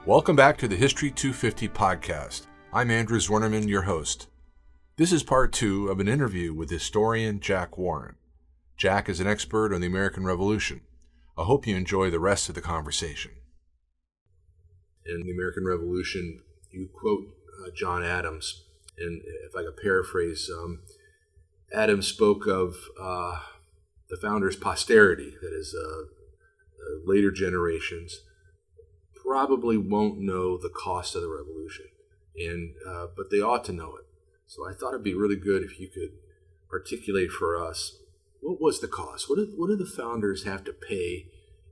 Welcome back to the HISTORY250 podcast. I'm Andrew Zwerneman, your host. This is part 2 of an interview with historian Jack Warren. Jack is an expert on the American Revolution. I hope you enjoy the rest of the conversation. In the American Revolution, you quote John Adams, and if I could paraphrase, Adams spoke of the founders' posterity, that is, later generations, probably won't know the cost of the revolution, but they ought to know it. So I thought it'd be really good if you could articulate for us, what was the cost? What did the founders have to pay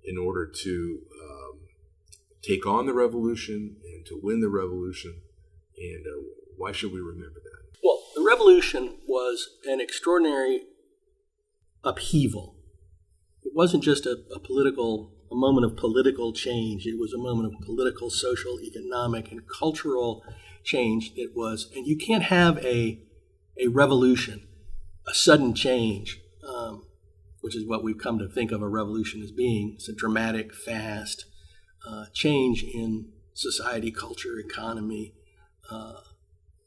in order to take on the revolution and to win the revolution? And why should we remember that? Well, the revolution was an extraordinary upheaval. It wasn't just a moment of political change. It was a moment of political, social, economic, and cultural change. And you can't have a revolution, a sudden change, which is what we've come to think of a revolution as being. It's a dramatic, fast change in society, culture, economy,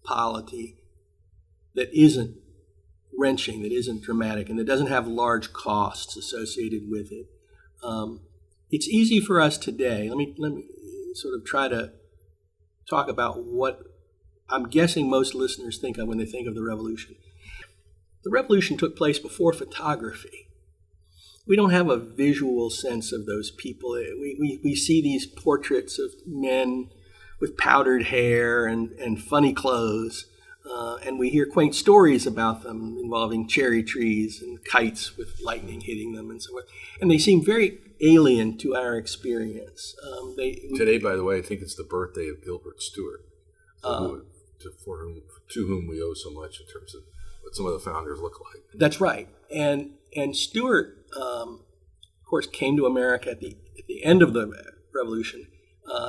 polity that isn't wrenching, that isn't dramatic, and that doesn't have large costs associated with it. It's easy for us today. Let me sort of try to talk about what I'm guessing most listeners think of when they think of the revolution. The revolution took place before photography. We don't have a visual sense of those people. We see these portraits of men with powdered hair and funny clothes, and we hear quaint stories about them involving cherry trees and kites with lightning hitting them and so forth. And they seem very alien to our experience. Today, by the way, I think it's the birthday of Gilbert Stuart, to whom we owe so much in terms of what some of the founders look like. That's right. And Stuart, of course, came to America at the end of the Revolution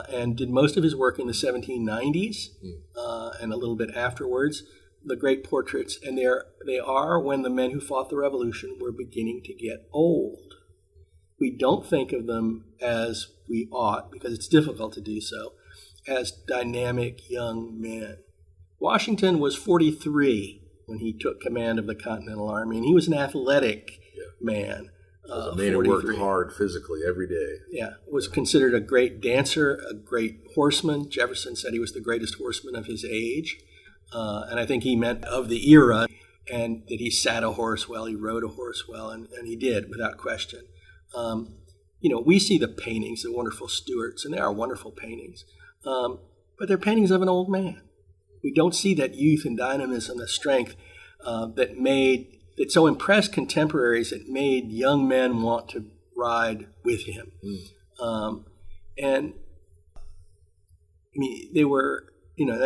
and did most of his work in the 1790s and a little bit afterwards. The great portraits, and they are when the men who fought the Revolution were beginning to get old. We don't think of them as we ought, because it's difficult to do so, as dynamic young men. Washington was 43 when he took command of the Continental Army, and he was an athletic man. A man who worked hard physically every day. Yeah, was considered a great dancer, a great horseman. Jefferson said he was the greatest horseman of his age, and I think he meant of the era, and that he sat a horse well, he rode a horse well, and he did, without question. We see the paintings, the wonderful Stuarts, and they are wonderful paintings, but they're paintings of an old man. We don't see that youth and dynamism, the strength that so impressed contemporaries that made young men want to ride with him. That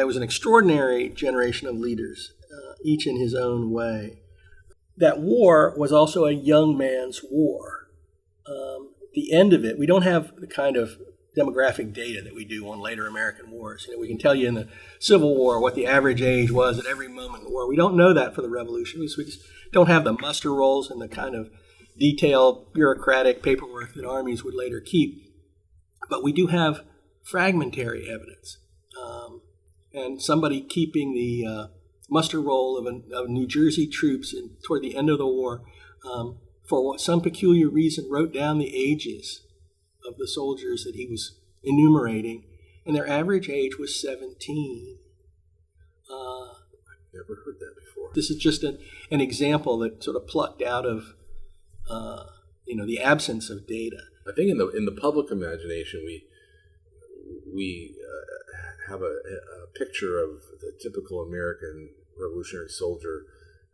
was an extraordinary generation of leaders, each in his own way. That war was also a young man's war. The end of it, we don't have the kind of demographic data that we do on later American wars. We can tell you in the Civil War what the average age was at every moment in the war. We don't know that for the Revolution. We just don't have the muster rolls and the kind of detailed bureaucratic paperwork that armies would later keep. But we do have fragmentary evidence. And somebody keeping the muster roll of New Jersey troops toward the end of the war, for some peculiar reason, wrote down the ages of the soldiers that he was enumerating, and their average age was 17. I've never heard that before. This is just an example that sort of plucked out of the absence of data. I think in the public imagination, we have a picture of the typical American Revolutionary soldier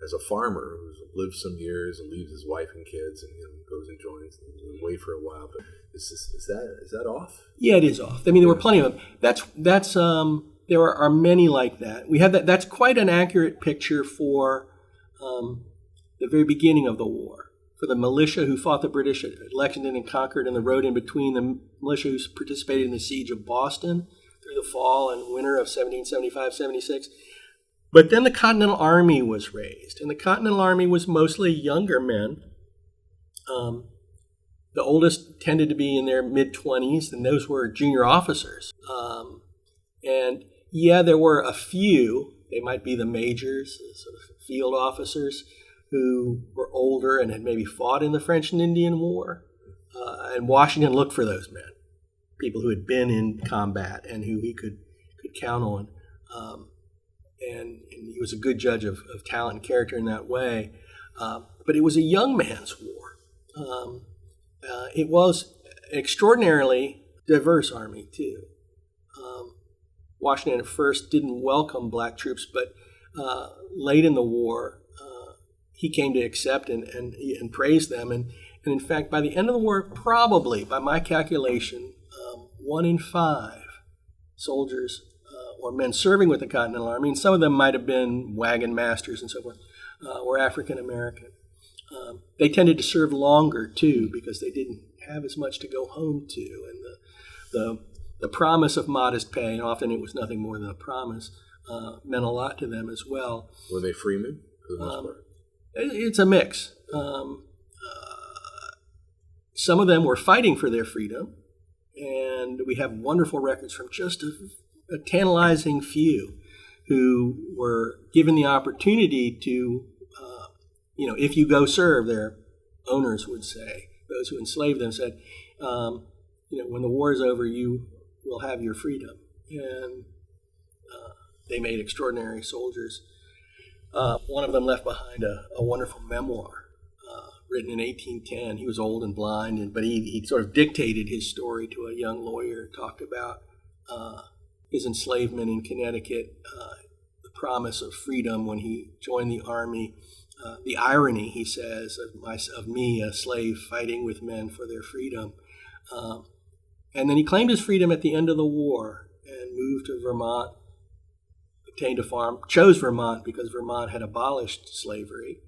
as a farmer who's lived some years and leaves his wife and kids and goes and joins and wait for a while. But is that off? Yeah, it is off. I mean, there were plenty of them. There are many like that. We have that. That's quite an accurate picture for the very beginning of the war. For the militia who fought the British at Lexington and Concord, and the road in between, the militia who participated in the siege of Boston through the fall and winter of 1775-76. But then the Continental Army was raised, and the Continental Army was mostly younger men The oldest tended to be in their mid-20s, and those were junior officers. And yeah, there were a few, they might be the majors, sort of field officers, who were older and had maybe fought in the French and Indian War. And Washington looked for those men, people who had been in combat and who he could count on. And he was a good judge of talent and character in that way. But it was a young man's war. It was an extraordinarily diverse army, too. Washington at first didn't welcome black troops, but late in the war, he came to accept and praise them. And in fact, by the end of the war, probably, by my calculation, 1 in 5 soldiers or men serving with the Continental Army, and some of them might have been wagon masters and so forth, were African American. They tended to serve longer, too, because they didn't have as much to go home to. And the promise of modest pay, and often it was nothing more than a promise, meant a lot to them as well. Were they freemen, for the most part? It's a mix. Some of them were fighting for their freedom, and we have wonderful records from just a tantalizing few who were given the opportunity to, if you go serve, their owners would say, those who enslaved them said, when the war is over, you will have your freedom. And they made extraordinary soldiers. One of them left behind a wonderful memoir written in 1810. He was old and blind, but he sort of dictated his story to a young lawyer, talked about his enslavement in Connecticut, the promise of freedom when he joined the Army, the irony, he says, of me, a slave fighting with men for their freedom. And then he claimed his freedom at the end of the war and moved to Vermont, obtained a farm, chose Vermont because Vermont had abolished slavery.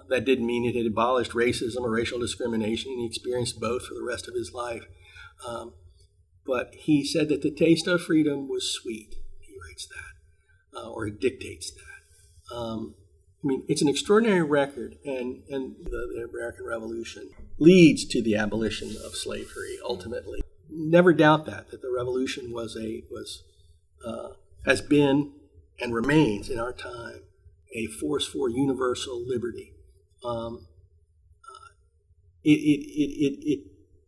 That didn't mean it had abolished racism or racial discrimination, and he experienced both for the rest of his life. But he said that the taste of freedom was sweet. He writes that, or he dictates that. It's an extraordinary record, and the American Revolution leads to the abolition of slavery, ultimately. Never doubt that the Revolution has been and remains in our time a force for universal liberty. The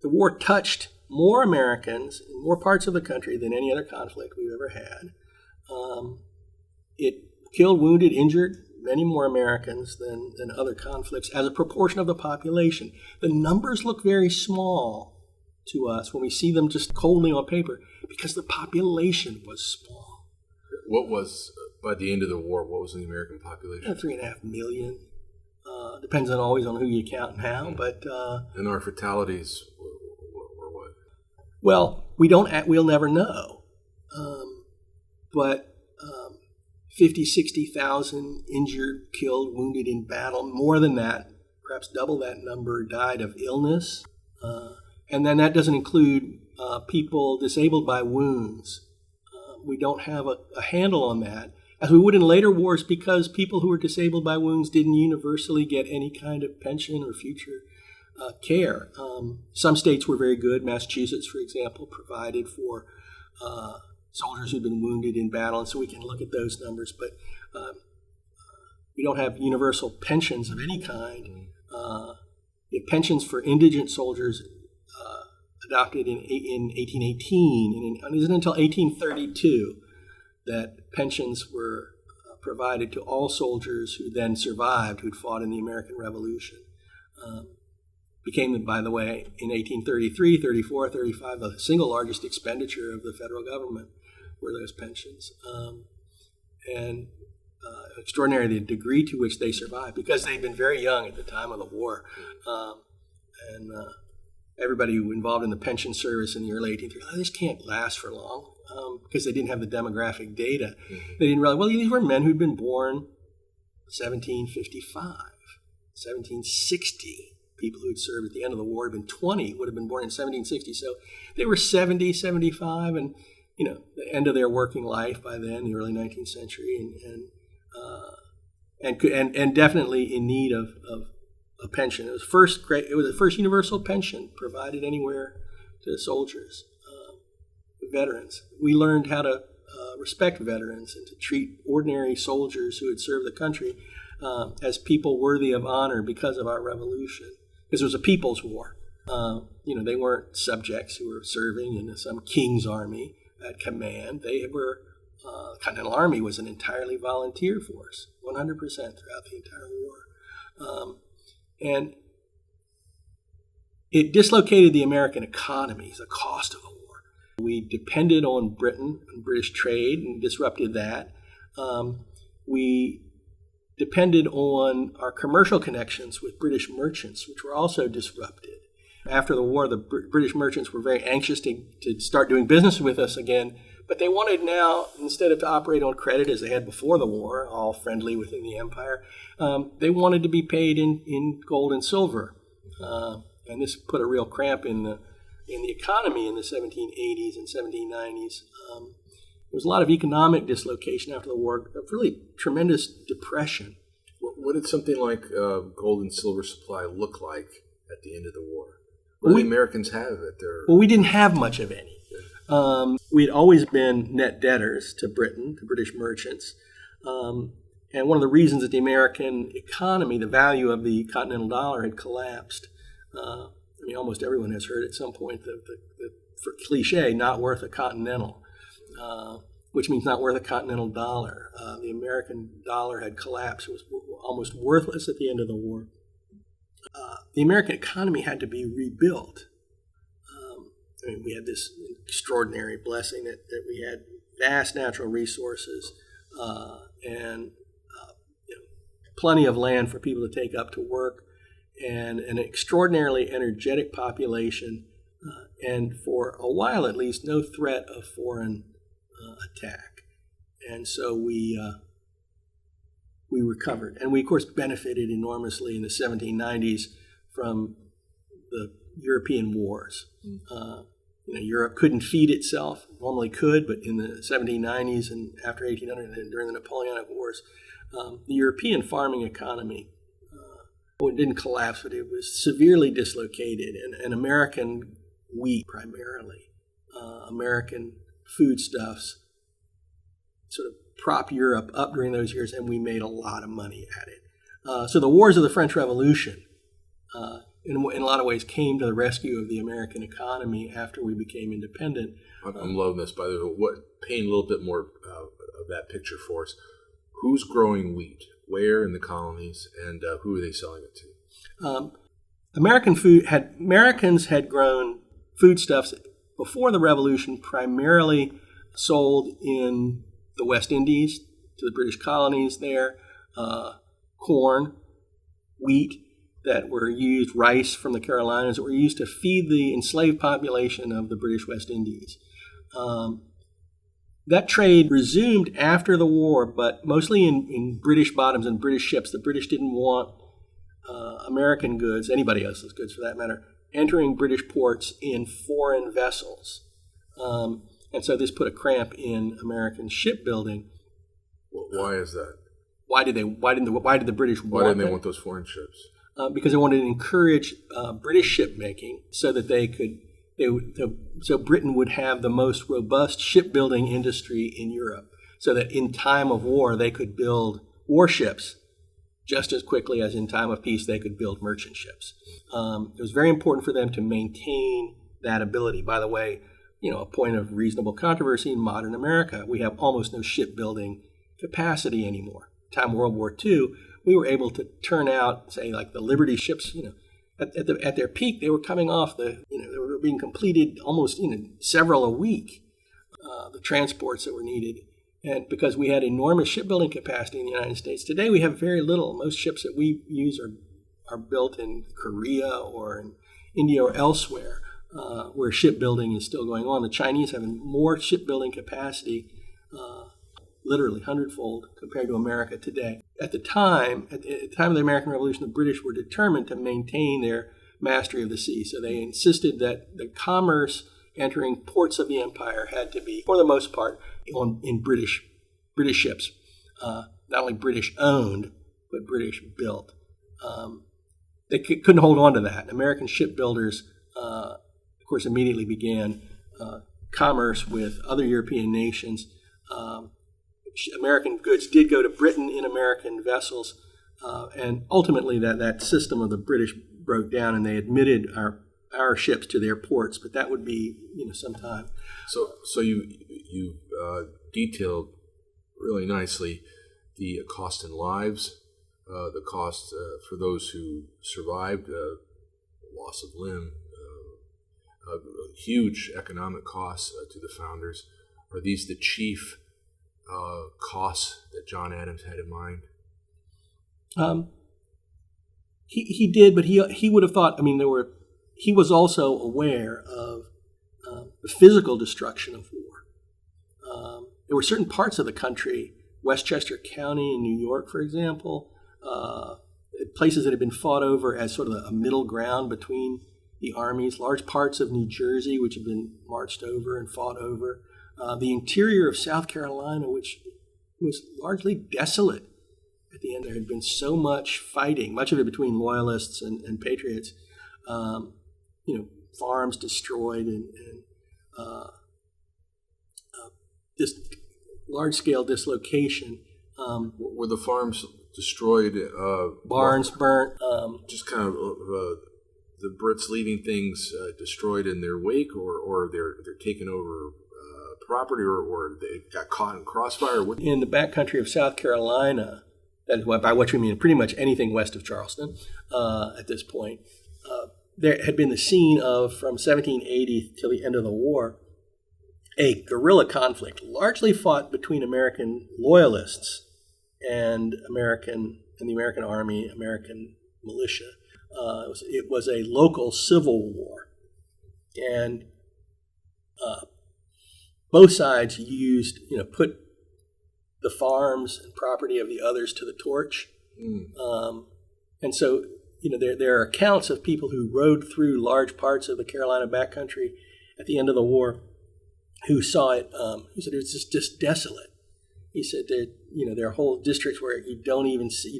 war touched more Americans in more parts of the country than any other conflict we've ever had. It killed, wounded, injured many more Americans than other conflicts as a proportion of the population. The numbers look very small to us when we see them just coldly on paper because the population was small. What was, by the end of the war, what was the American population? 3.5 million. Depends always on who you count and how, but... and our fatalities were what? Well, we'll never know. But 50, 60,000 injured, killed, wounded in battle. More than that, perhaps double that number, died of illness. And then that doesn't include people disabled by wounds. We don't have a handle on that, as we would in later wars, because people who were disabled by wounds didn't universally get any kind of pension or future care. Some states were very good. Massachusetts, for example, provided for soldiers who'd been wounded in battle, and so we can look at those numbers. But we don't have universal pensions of any kind. We have pensions for indigent soldiers adopted in 1818, and it isn't until 1832 that pensions were provided to all soldiers who then survived, who'd fought in the American Revolution. Became, by the way, in 1833, 34, 35, the single largest expenditure of the federal government were those pensions. And extraordinary the degree to which they survived, because they'd been very young at the time of the war. Everybody who involved in the pension service in the early 1830s, this can't last for long, because they didn't have the demographic data. Mm-hmm. They didn't realize, well, these were men who'd been born 1755, 1760. People who had served at the end of the war had been 20, would have been born in 1760. So they were 70, 75, and the end of their working life by then, the early 19th century, and definitely in need of a pension. It was the first universal pension provided anywhere to soldiers, veterans. We learned how to respect veterans and to treat ordinary soldiers who had served the country as people worthy of honor because of our revolution. Because it was a people's war. They weren't subjects who were serving in some king's army at command. They were, the Continental Army was an entirely volunteer force, 100% throughout the entire war. And it dislocated the American economy, the cost of the war. We depended on Britain and British trade and disrupted that. We depended on our commercial connections with British merchants, which were also disrupted. After the war, the British merchants were very anxious to start doing business with us again, but they wanted now, instead of to operate on credit as they had before the war, all friendly within the empire, they wanted to be paid in gold and silver. And this put a real cramp in the economy in the 1780s and 1790s. There was a lot of economic dislocation after the war, a really tremendous depression. What did something like gold and silver supply look like at the end of the war? What did the Americans have at their... Well, we didn't have much of any. We had always been net debtors to Britain, to British merchants. And one of the reasons that the American economy, the value of the continental dollar had collapsed, almost everyone has heard at some point the cliche, not worth a continental, which means not worth a continental dollar. The American dollar had collapsed. It was almost worthless at the end of the war. The American economy had to be rebuilt. We had this extraordinary blessing that we had vast natural resources and plenty of land for people to take up to work, and an extraordinarily energetic population, and for a while at least, no threat of foreign attack. And so we recovered. And we, of course, benefited enormously in the 1790s from the European wars. Europe couldn't feed itself, normally could, but in the 1790s and after 1800 and during the Napoleonic Wars, the European farming economy it didn't collapse, but it was severely dislocated. And American wheat primarily, American foodstuffs sort of prop Europe up during those years, and we made a lot of money at it. So the wars of the French Revolution, in a lot of ways, came to the rescue of the American economy after we became independent. I'm loving this, by the way. Paint a little bit more of that picture for us. Who's growing wheat? Where in the colonies, and who are they selling it to? Americans had grown foodstuffs before the Revolution, primarily sold in the West Indies to the British colonies there, corn, wheat that were used, rice from the Carolinas that were used to feed the enslaved population of the British West Indies. That trade resumed after the war, but mostly in British bottoms and British ships. The British didn't want American goods, anybody else's goods for that matter, entering British ports in foreign vessels. And so this put a cramp in American shipbuilding. Why is that? Why did the British want? Why didn't they want those foreign ships? Because they wanted to encourage British shipmaking so that so Britain would have the most robust shipbuilding industry in Europe, so that in time of war they could build warships just as quickly as in time of peace they could build merchant ships. It was very important for them to maintain that ability. By the way, a point of reasonable controversy in modern America, we have almost no shipbuilding capacity anymore. Time of World War II, we were able to turn out, say, like the Liberty ships, at their peak, they were coming off they were being completed almost, several a week, the transports that were needed. And because we had enormous shipbuilding capacity in the United States, today we have very little. Most ships that we use are built in Korea or in India or elsewhere, where shipbuilding is still going on. The Chinese have more shipbuilding capacity, literally hundredfold compared to America today. At the time of the American Revolution, the British were determined to maintain their mastery of the sea. So they insisted that the commerce entering ports of the empire had to be, for the most part, in British ships, not only British owned, but British built. they couldn't hold on to that. American shipbuilders, of course, immediately began commerce with other European nations. American goods did go to Britain in American vessels, and ultimately that system of the British broke down, and they admitted our ships to their ports. But that would be some time. So you detailed really nicely the cost in lives, the cost for those who survived, loss of limb, huge economic costs to the founders. Are these the chief costs that John Adams had in mind? He did, but he would have thought. He was also aware of the physical destruction of war. There were certain parts of the country, Westchester County in New York, for example, places that had been fought over as sort of a middle ground between the armies, large parts of New Jersey, which had been marched over and fought over, the interior of South Carolina, which was largely desolate at the end. There had been so much fighting, much of it between loyalists and patriots, farms destroyed and this large-scale dislocation. Were the farms destroyed? Barns burnt. Just kind of the Brits leaving things destroyed in their wake, or they're taking over property, or they got caught in crossfire? In the backcountry of South Carolina, that is by which we mean pretty much anything west of Charleston at this point, there had been the scene of, from 1780 till the end of the war, a guerrilla conflict, largely fought between American loyalists and the American Army, American militia. It was a local civil war, and both sides put the farms and property of the others to the torch. And so, there are accounts of people who rode through large parts of the Carolina backcountry at the end of the war who saw it. He said it's just desolate. He said that, there are whole districts where you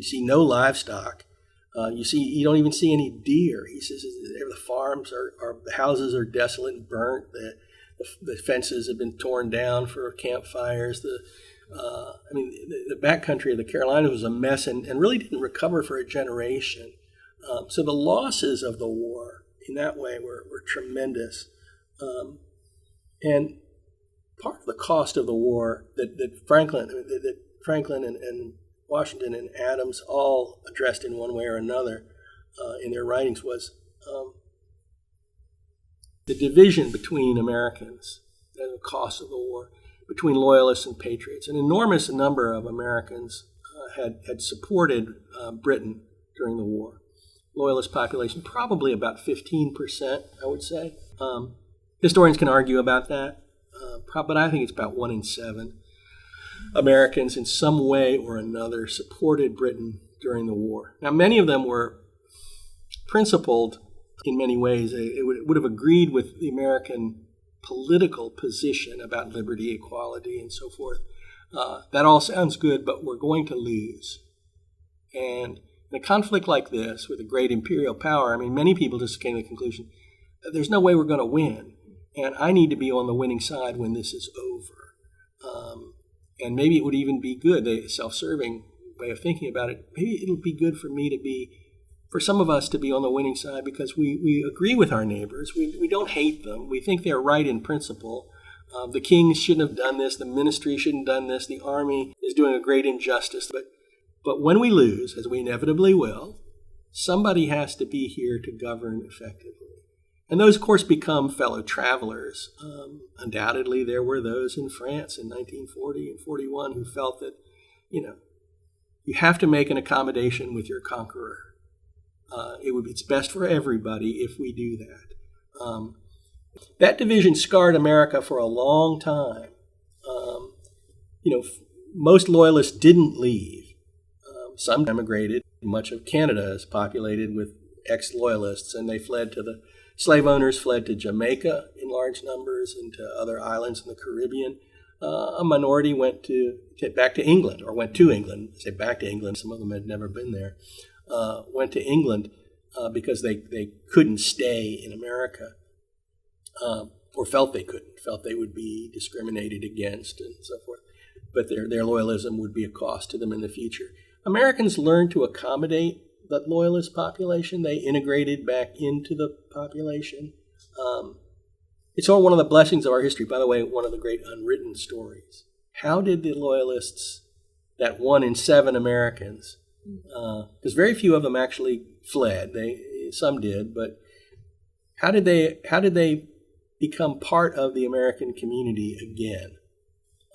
see no livestock. You don't even see any deer. He says the farms the houses are desolate and burnt. The fences have been torn down for campfires. The backcountry of the Carolinas was a mess and really didn't recover for a generation. So the losses of the war in that way were tremendous. And part of the cost of the war that Franklin and Washington and Adams all addressed in one way or another in their writings was the division between Americans, the cost of the war, between loyalists and patriots. An enormous number of Americans had supported Britain during the war. Loyalist population, probably about 15%, I would say. Historians can argue about that, but I think it's about 1 in 7 Americans in some way or another supported Britain during the war. Now, many of them were principled in many ways. They would have agreed with the American political position about liberty, equality, and so forth. That all sounds good, but we're going to lose. And in a conflict like this with a great imperial power, many people just came to the conclusion, there's no way we're going to win, and I need to be on the winning side when this is over. And maybe it would even be good, the self-serving way of thinking about it, maybe it'll be good for some of us to be on the winning side because we agree with our neighbors. We don't hate them. We think they're right in principle. The king shouldn't have done this. The ministry shouldn't have done this. The army is doing a great injustice. But when we lose, as we inevitably will, somebody has to be here to govern effectively. And those, of course, become fellow travelers. Undoubtedly, there were those in France in 1940 and 41 who felt that, you have to make an accommodation with your conqueror. It's best for everybody if we do that. That division scarred America for a long time. Most loyalists didn't leave. Some emigrated. Much of Canada is populated with ex-loyalists, and they fled to the slave owners fled to Jamaica in large numbers and to other islands in the Caribbean. A minority went back to England, or went to England. I say back to England. Some of them had never been there. Went to England. because they couldn't stay in America, or felt they couldn't, felt they would be discriminated against and so forth. But their loyalism would be a cost to them in the future. Americans learned to accommodate that loyalist population. They integrated back into the population. It's all one of the blessings of our history. By the way, one of the great unwritten stories. How did the loyalists, that 1 in 7 Americans, because very few of them actually fled. Some did, but how did they become part of the American community again?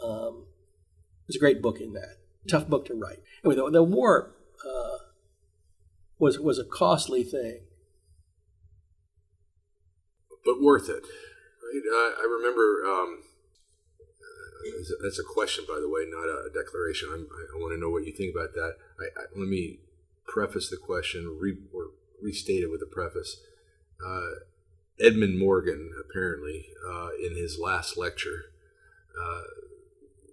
There's a great book in that. Tough book to write. Anyway, the war was a costly thing, but worth it. Right? I remember. That's a question, by the way, not a declaration. I want to know what you think about that. Let me preface the question, or restate it with a preface. Edmund Morgan, apparently, in his last lecture,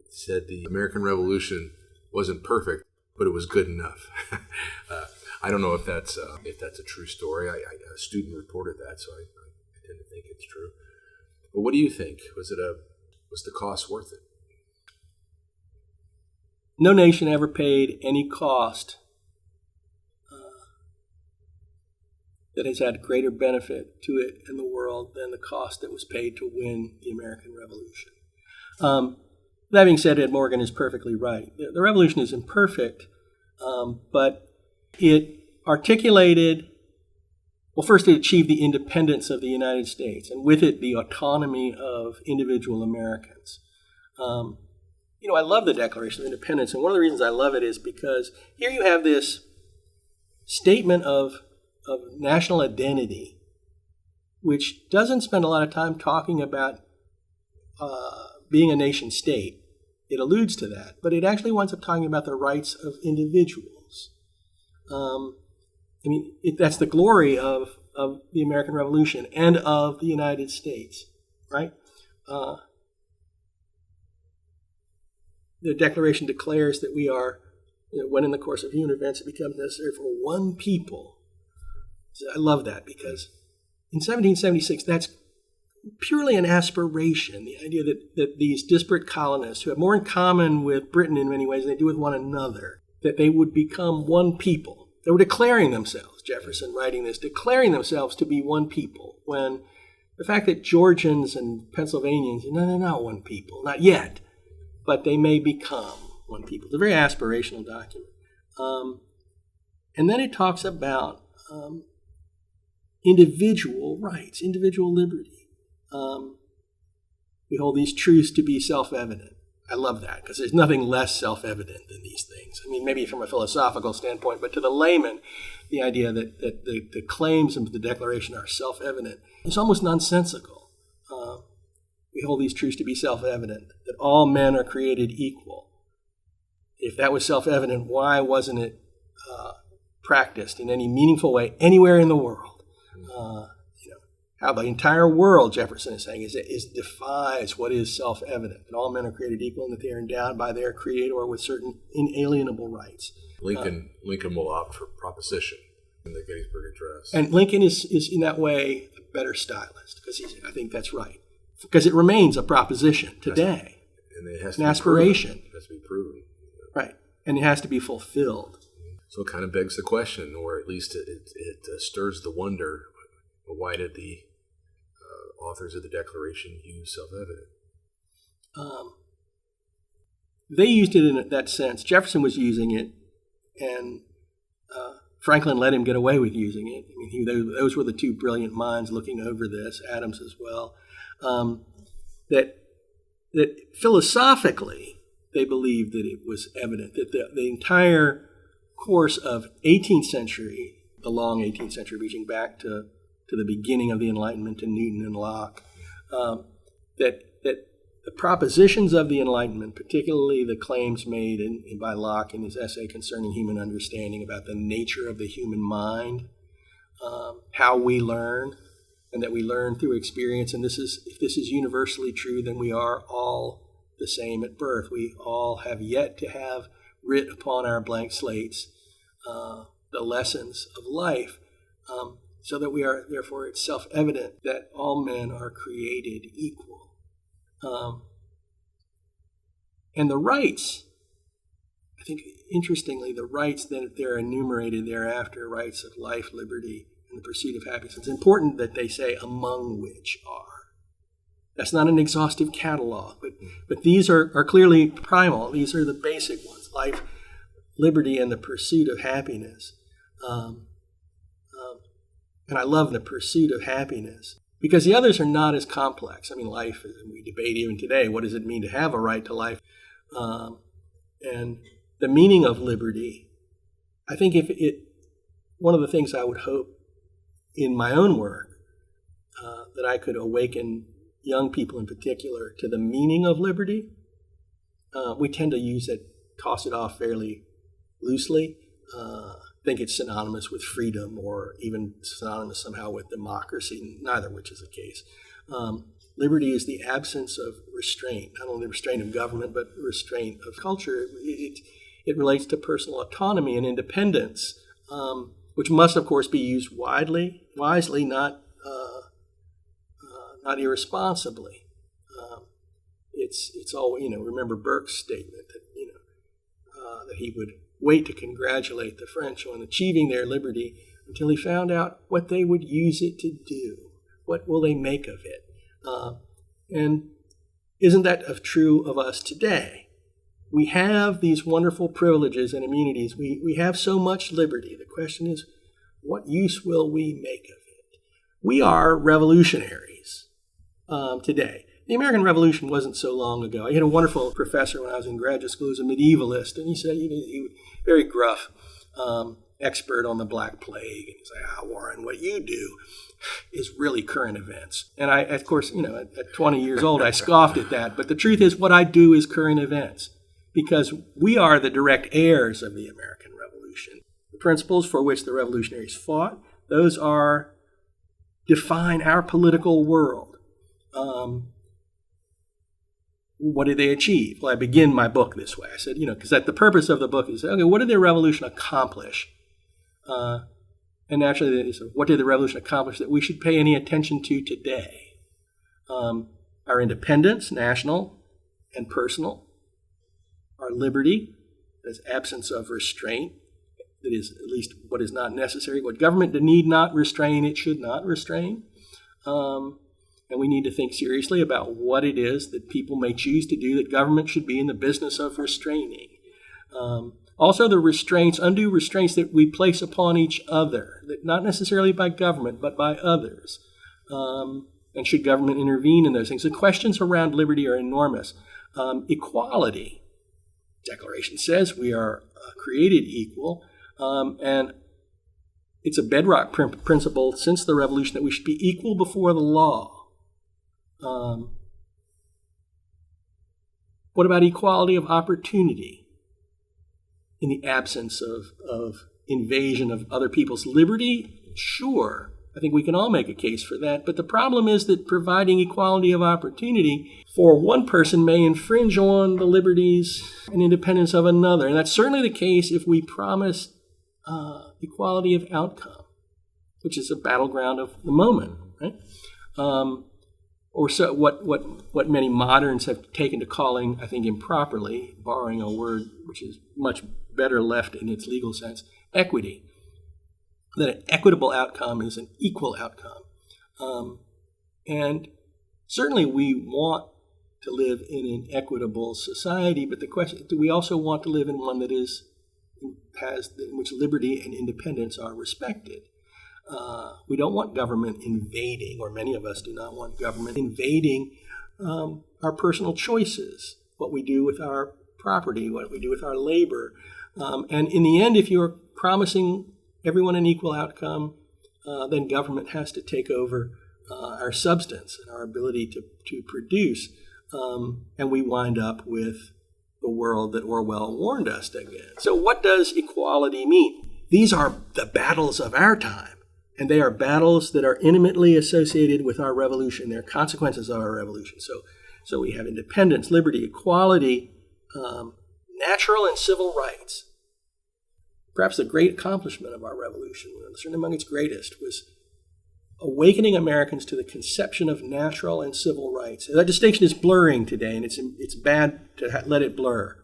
said the American Revolution wasn't perfect, but it was good enough. I don't know if that's a true story. A student reported that, so I tend to think it's true. But what do you think? Was the cost worth it? No nation ever paid any cost that has had greater benefit to it in the world than the cost that was paid to win the American Revolution. That being said, Ed Morgan is perfectly right. The revolution is imperfect, but it articulated, well, first it achieved the independence of the United States, and with it the autonomy of individual Americans. I love the Declaration of Independence, and one of the reasons I love it is because here you have this statement of national identity, which doesn't spend a lot of time talking about being a nation state. It alludes to that, but it actually winds up talking about the rights of individuals. That's the glory of the American Revolution and of the United States, right? The Declaration declares that we are, when in the course of human events it becomes necessary for one people. So I love that because in 1776, that's purely an aspiration, the idea that these disparate colonists who have more in common with Britain in many ways than they do with one another, that they would become one people. They were declaring themselves, Jefferson writing this, declaring themselves to be one people, when the fact that Georgians and Pennsylvanians, no, they're not one people, not yet, but they may become one people. It's a very aspirational document. And then it talks about individual rights, individual liberty. We hold these truths to be self-evident. I love that because there's nothing less self-evident than these things. Maybe from a philosophical standpoint, but to the layman, the idea that the claims of the Declaration are self-evident is almost nonsensical. We hold these truths to be self-evident, that all men are created equal. If that was self-evident, why wasn't it practiced in any meaningful way anywhere in the world? How the entire world, Jefferson is saying, is defies what is self-evident, that all men are created equal and that they are endowed by their Creator with certain inalienable rights. Lincoln will opt for proposition in the Gettysburg Address. And Lincoln is in that way a better stylist, because I think that's right. Because it remains a proposition today. And it has an aspiration. It has to be proven. Right. And it has to be fulfilled. So it kind of begs the question, or at least it stirs the wonder, why did the authors of the Declaration use self-evident? They used it in that sense. Jefferson was using it, and Franklin let him get away with using it. Those were the two brilliant minds looking over this, Adams as well. That philosophically they believed that it was evident that the entire course of 18th century, the long 18th century reaching back to the beginning of the Enlightenment and Newton and Locke, that the propositions of the Enlightenment, particularly the claims made by Locke in his essay concerning human understanding about the nature of the human mind, how we learn, and that we learn through experience. And if this is universally true, then we are all the same at birth. We all have yet to have writ upon our blank slates the lessons of life. so that we are, therefore, it's self-evident that all men are created equal. And the rights, I think, interestingly, the rights that they're enumerated thereafter, rights of life, liberty, and the pursuit of happiness, it's important that they say among which are. That's not an exhaustive catalog, but these are clearly primal. These are the basic ones: life, liberty, and the pursuit of happiness. And I love the pursuit of happiness because the others are not as complex. I mean, life, we debate even today, what does it mean to have a right to life? And the meaning of liberty, I think one of the things I would hope in my own work, that I could awaken young people in particular to the meaning of liberty. We tend to use it, toss it off fairly loosely, think it's synonymous with freedom or even synonymous somehow with democracy, neither of which is the case. Liberty is the absence of restraint, not only restraint of government, but restraint of culture. It relates to personal autonomy and independence, which must, of course, be used wisely, not irresponsibly. It's all, remember Burke's statement that that he would wait to congratulate the French on achieving their liberty until he found out what they would use it to do. What will they make of it? And isn't that true of us today? We have these wonderful privileges and immunities. We have so much liberty. The question is, what use will we make of it? We are revolutionaries today. The American Revolution wasn't so long ago. I had a wonderful professor when I was in graduate school who was a medievalist, and he said, he was very gruff, expert on the Black Plague. And he's like, Warren, what you do is really current events. And I, of course, at 20 years old, I scoffed at that. But the truth is, what I do is current events, because we are the direct heirs of the American Revolution. The principles for which the revolutionaries fought, those define our political world. What did they achieve? Well, I begin my book this way. I said, because the purpose of the book is, okay, what did the revolution accomplish? And naturally, what did the revolution accomplish that we should pay any attention to today? Our independence, national and personal. Our liberty, as absence of restraint, that is at least what is not necessary. What government need not restrain, it should not restrain. And we need to think seriously about what it is that people may choose to do that government should be in the business of restraining. Also, the restraints, undue restraints that we place upon each other, that not necessarily by government, but by others. And should government intervene in those things? The questions around liberty are enormous. Equality. Declaration says we are created equal, and it's a bedrock principle since the Revolution that we should be equal before the law. What about equality of opportunity in the absence of invasion of other people's liberty? Sure, I think we can all make a case for that. But the problem is that providing equality of opportunity for one person may infringe on the liberties and independence of another. And that's certainly the case if we promise equality of outcome, which is a battleground of the moment, right? Or so what many moderns have taken to calling, I think improperly, borrowing a word which is much better left in its legal sense, equity. That an equitable outcome is an equal outcome. And certainly we want to live in an equitable society, but the question, do we also want to live in one that in which liberty and independence are respected? We don't want government invading, or many of us do not want government invading our personal choices, what we do with our property, what we do with our labor. And in the end, if you're promising everyone an equal outcome, then government has to take over our substance and our ability to produce. And we wind up with the world that Orwell warned us against. So what does equality mean? These are the battles of our time. And they are battles that are intimately associated with our revolution. They're consequences of our revolution. So we have independence, liberty, equality, natural and civil rights. perhaps the great accomplishment of our revolution, certainly among its greatest, was awakening Americans to the conception of natural and civil rights. That distinction is blurring today, and it's bad to let it blur.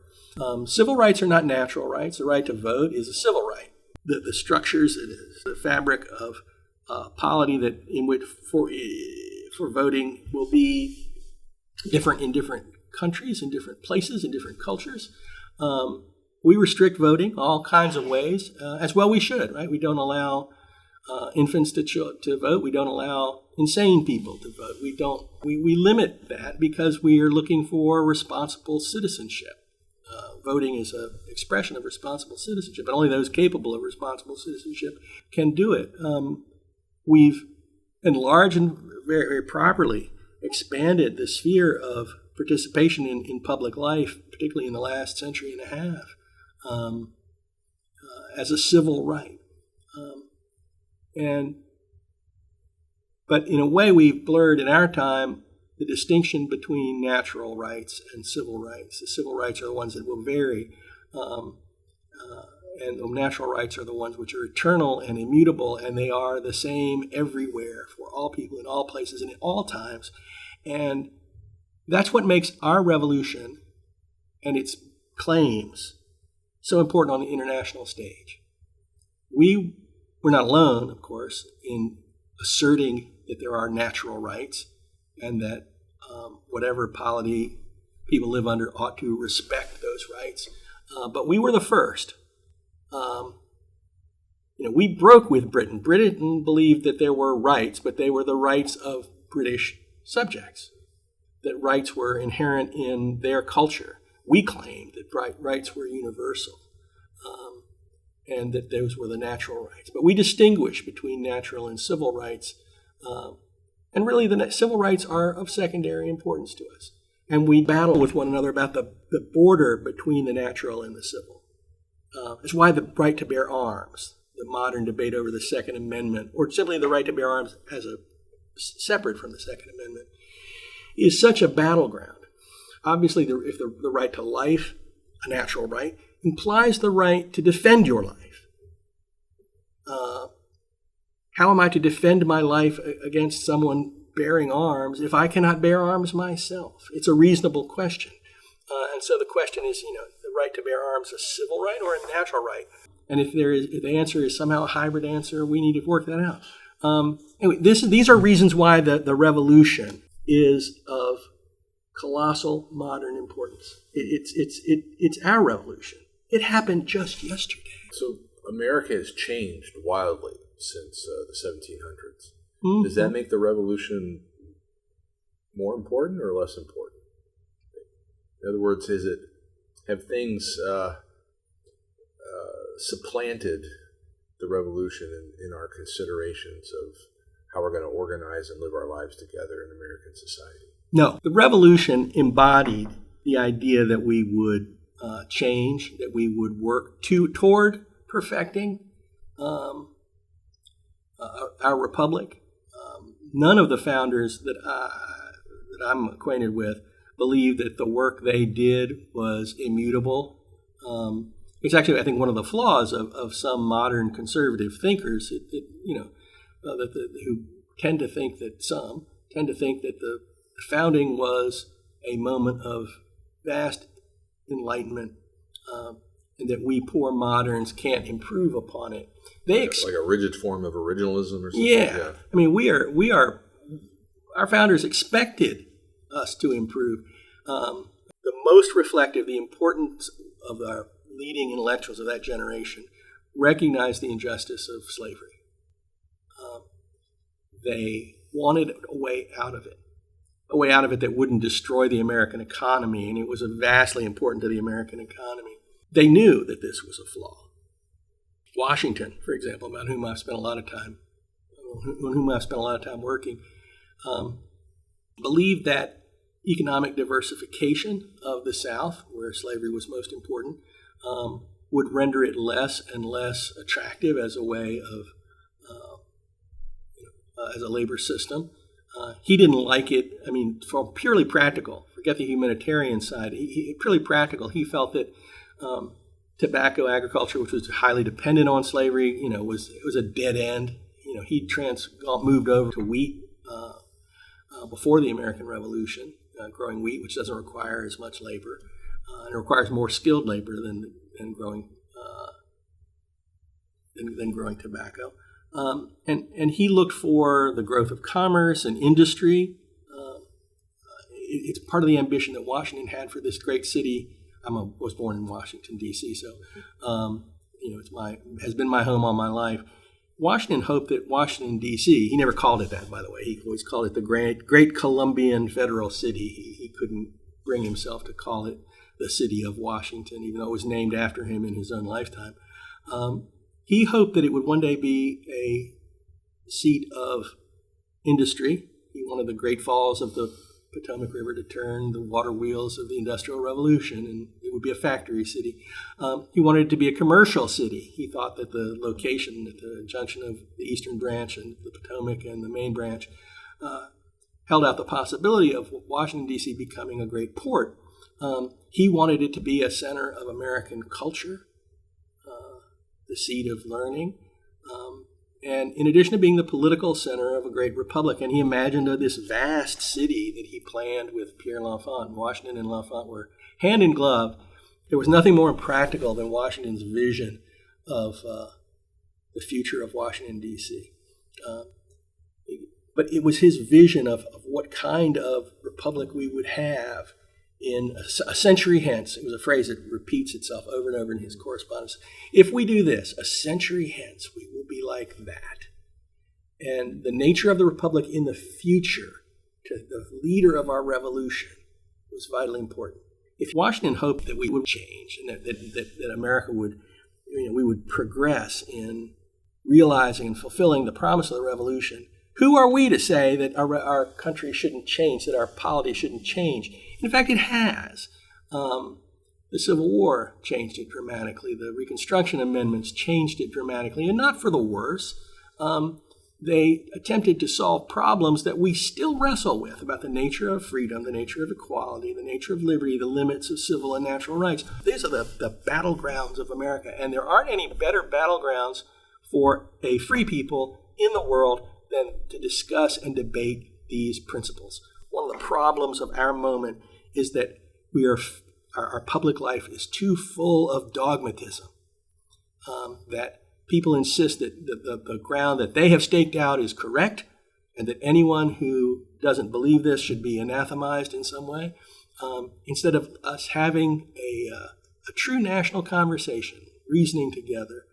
Civil rights are not natural rights. The right to vote is a civil right. The structures, the fabric of polity that in which for voting will be different in different countries, in different places, in different cultures. We restrict voting all kinds of ways, as well we should, right? We don't allow infants to vote. We don't allow insane people to vote. We limit that because we are looking for responsible citizenship. Voting is an expression of responsible citizenship, but only those capable of responsible citizenship can do it. We've enlarged and very, very properly expanded the sphere of participation in public life, particularly in the last century and a half, as a civil right. But in a way, we've blurred in our time the distinction between natural rights and civil rights. The civil rights are the ones that will vary, and the natural rights are the ones which are eternal and immutable, and they are the same everywhere for all people in all places and at all times. And that's what makes our revolution and its claims so important on the international stage. We're not alone, of course, in asserting that there are natural rights and that whatever polity people live under ought to respect those rights. But we were the first. We broke with Britain. Britain believed that there were rights, but they were the rights of British subjects, that rights were inherent in their culture. We claimed that rights were universal, and that those were the natural rights. But we distinguish between natural and civil rights, and really the civil rights are of secondary importance to us. And we battle with one another about the border between the natural and the civil. It's why the right to bear arms, the modern debate over the Second Amendment, or simply the right to bear arms as separate from the Second Amendment, is such a battleground. Obviously, if the right to life, a natural right, implies the right to defend your life. How am I to defend my life against someone bearing arms if I cannot bear arms myself? It's a reasonable question. And so the question is, the right to bear arms a civil right or a natural right? And if the answer is somehow a hybrid answer, we need to work that out. Anyway, these are reasons why the revolution is of colossal modern importance. It's our revolution. It happened just yesterday. So America has changed wildly since the 1700s. Mm-hmm. Does that make the revolution more important or less important? In other words, have things supplanted the revolution in our considerations of how we're going to organize and live our lives together in American society? No. The revolution embodied the idea that we would change, that we would work toward perfecting our republic. None of the founders that I'm acquainted with believed that the work they did was immutable. It's actually, I think, one of the flaws of some modern conservative thinkers, who tend to think that the founding was a moment of vast enlightenment, and that we poor moderns can't improve upon it. Like a rigid form of originalism or something? Yeah. I mean, our founders expected us to improve. The most reflective, the importance of our leading intellectuals of that generation recognized the injustice of slavery. They wanted a way out of it that wouldn't destroy the American economy, and it was vastly important to the American economy. They knew that this was a flaw. Washington, for example, on whom I've spent a lot of time working, believed that economic diversification of the South, where slavery was most important, would render it less and less attractive as a way of as a labor system. He didn't like it. I mean, from purely practical, forget the humanitarian side, purely practical, he felt that tobacco agriculture, which was highly dependent on slavery, was a dead end. He moved over to wheat before the American Revolution, growing wheat, which doesn't require as much labor, and it requires more skilled labor than growing tobacco. And he looked for the growth of commerce and industry. It's part of the ambition that Washington had for this great city. Was born in Washington, D.C., so has been my home all my life. Washington hoped that Washington, D.C., he never called it that, by the way. He always called it the Great Columbian Federal City. He couldn't bring himself to call it the city of Washington, even though it was named after him in his own lifetime. He hoped that it would one day be a seat of industry. He wanted the Great Falls of the Potomac River to turn the water wheels of the Industrial Revolution, and it would be a factory city. He wanted it to be a commercial city. He thought that the location at the junction of the eastern branch and the Potomac and the main branch held out the possibility of Washington, D.C. becoming a great port. He wanted it to be a center of American culture, the seat of learning, and in addition to being the political center of a great republic. And he imagined this vast city that he planned with Pierre L'Enfant. Washington and L'Enfant were hand in glove. There was nothing more impractical than Washington's vision of the future of Washington, D.C. But it was his vision of what kind of republic we would have in a century hence. It was a phrase that repeats itself over and over in his correspondence. If we do this, a century hence, we will be like that. And the nature of the republic in the future, to the leader of our revolution, was vitally important. If Washington hoped that we would change and that America would, we would progress in realizing and fulfilling the promise of the revolution, who are we to say that our country shouldn't change, that our polity shouldn't change? In fact, it has. The Civil War changed it dramatically. The Reconstruction Amendments changed it dramatically, and not for the worse. They attempted to solve problems that we still wrestle with about the nature of freedom, the nature of equality, the nature of liberty, the limits of civil and natural rights. These are the battlegrounds of America, and there aren't any better battlegrounds for a free people in the world than to discuss and debate these principles. One of the problems of our moment is that our public life is too full of dogmatism, that people insist that the ground that they have staked out is correct, and that anyone who doesn't believe this should be anathemized in some way, instead of us having a true national conversation, reasoning together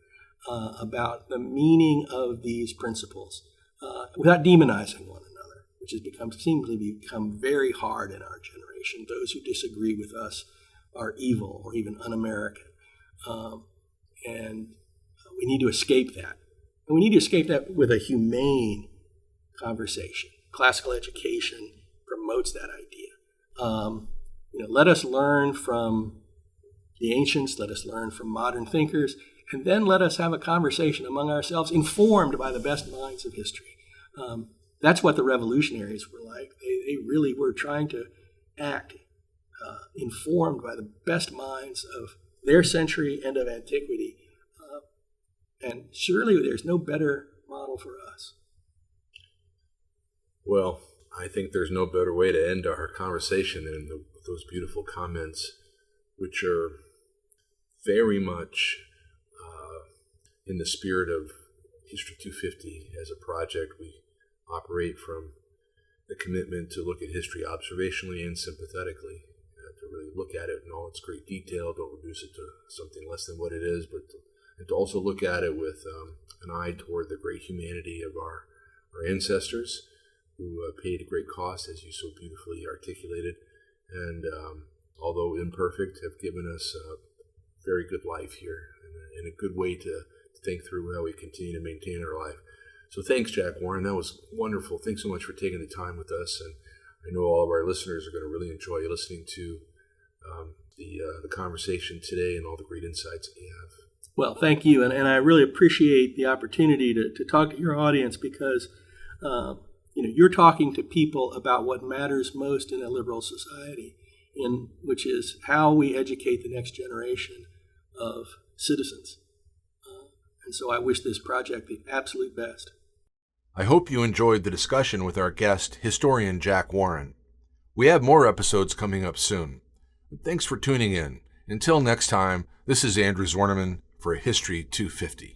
about the meaning of these principles, without demonizing one another, which has seems to become very hard in our generation. Those who disagree with us are evil or even un-American. And we need to escape that. And we need to escape that with a humane conversation. Classical education promotes that idea. Let us learn from the ancients, let us learn from modern thinkers, and then let us have a conversation among ourselves informed by the best minds of history. That's what the revolutionaries were like. They really were trying to act informed by the best minds of their century and of antiquity. And surely there's no better model for us. Well, I think there's no better way to end our conversation than those beautiful comments, which are very much in the spirit of History 250 as a project. We operate from the commitment to look at history observationally and sympathetically, to really look at it in all its great detail, don't reduce it to something less than what it is, but to also look at it with an eye toward the great humanity of our ancestors who paid a great cost, as you so beautifully articulated, and although imperfect, have given us a very good life here and a good way to think through how we continue to maintain our life. So thanks, Jack Warren. That was wonderful. Thanks so much for taking the time with us. And I know all of our listeners are going to really enjoy listening to the conversation today and all the great insights that you have. Well, thank you. And I really appreciate the opportunity to talk to your audience because, you're talking to people about what matters most in a liberal society, which is how we educate the next generation of citizens. And so I wish this project the absolute best. I hope you enjoyed the discussion with our guest, historian Jack Warren. We have more episodes coming up soon. Thanks for tuning in. Until next time, this is Andrew Zwerneman for History 250.